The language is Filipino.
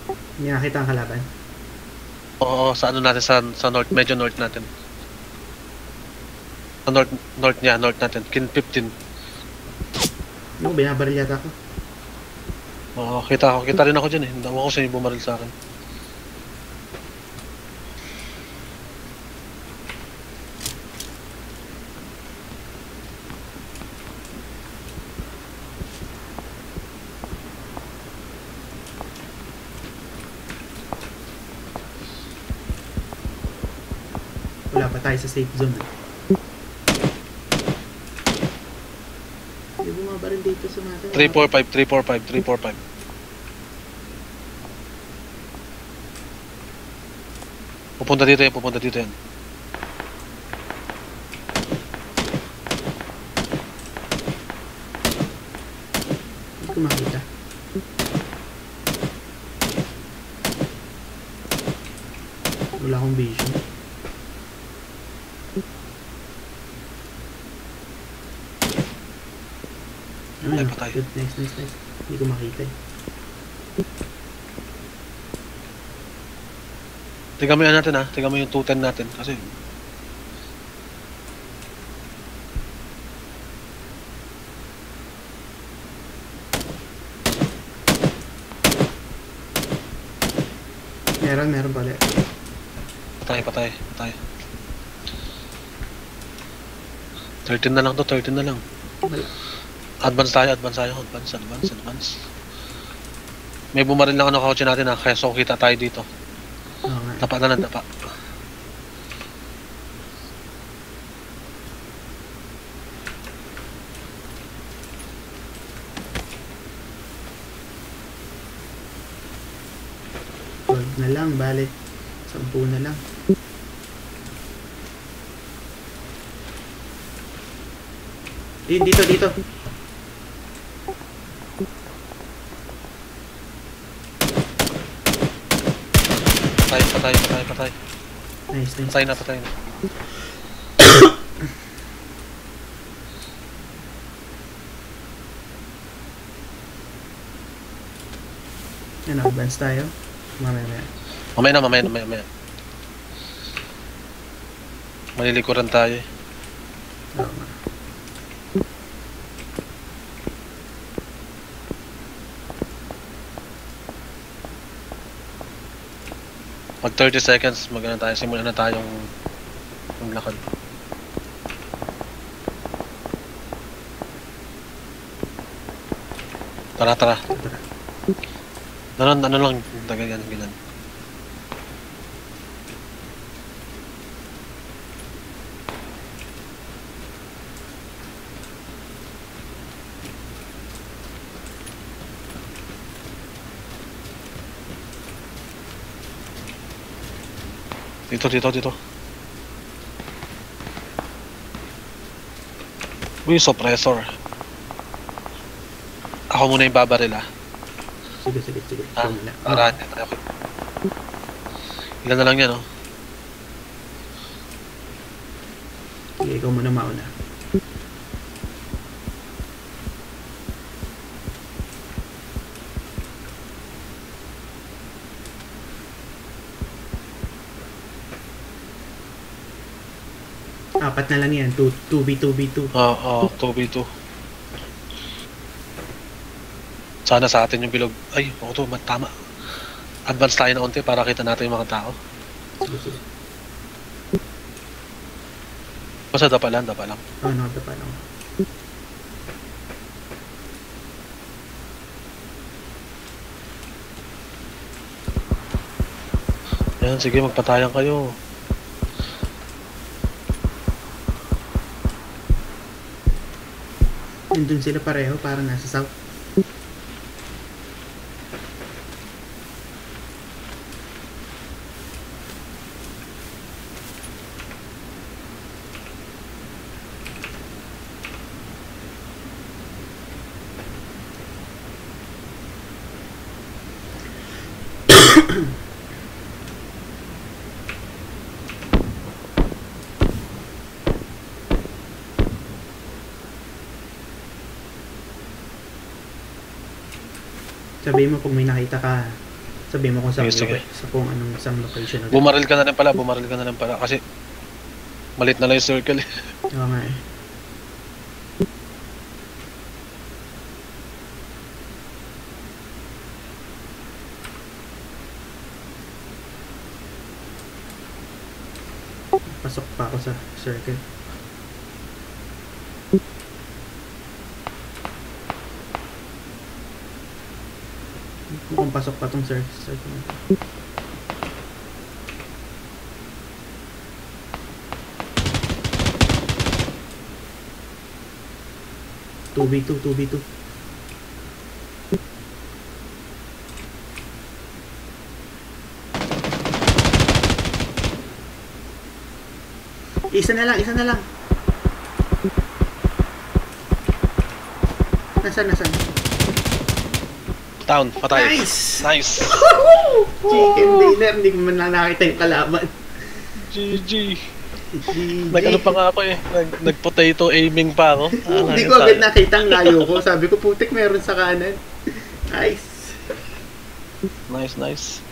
Hindi nakita ang kalaban. Oo, sa ano natin, sa north, medyo north natin. Sa north niya, north natin, kin 15. Yung binabaril yata ako. Oo, kita rin ako dyan eh. Hindi ako sa bumaril sa akin. Wala pa tayo sa safe zone. Hindi bumabaril dito sa natin. 345. Pupunta dito yan. Hindi ko makita. Wala akong vision. Ay, patay. Good. Nice. Hindi ko makita eh. Tingnan mo yan natin ha. Tingnan mo yung 210 natin. Kasi Meron pala. patay. 13 na lang to, 13 na lang. Wala. Advance tayo. May bumaril lang ano kotse natin ha. Kaya so kita tayo dito. Oo nga. Tapa na lang, tapa. Wag na lang, bale. 10 na lang. Dito. Patay. Nice. Patay na. Ano, advance tayo? Mamaya. Mamaya. Malilikuran tayo eh. Oo nga. Pag 30 seconds, simulan na tayong maglakad. Tara. Ano lang, ganyan. Dito. Uy, suppressor. Ako muna yung babaril ah. Sige. Para tayo. Ilan na lang yan oh. Sige, ikaw muna mauna. Apat na lang yan. 2v2. Oo, 2v2. Sana sa atin yung bilog. Ay, tama. Advance tayo na unti para kita natin yung mga tao. Sige. Basta dapa lang. Oo, nakatapa lang. Yan, sige, magpatayan kayo. Nandun sila pareho, parang nasa south. Sabihin mo kung may nakita ka. Sabi mo kung saan Sige. sa kung anong isang location agad. Bumaril ka na lang pala, kasi malit na lang yung circle eh. Oo nga eh. Pasok pa ako sa circle. Mukhang pasok pa tong circle na to. Two v two. Isa na lang. Nasaan? Down, patay. Nice! Chicken dinner, hindi ko man lang nakita yung kalaban. GG. GG. Nag-ano pa nga ako eh. Nag-potato aiming pa ako. Hindi ko agad nakita ang layo ko. Sabi ko, putik meron sa kanan. Nice. Nice.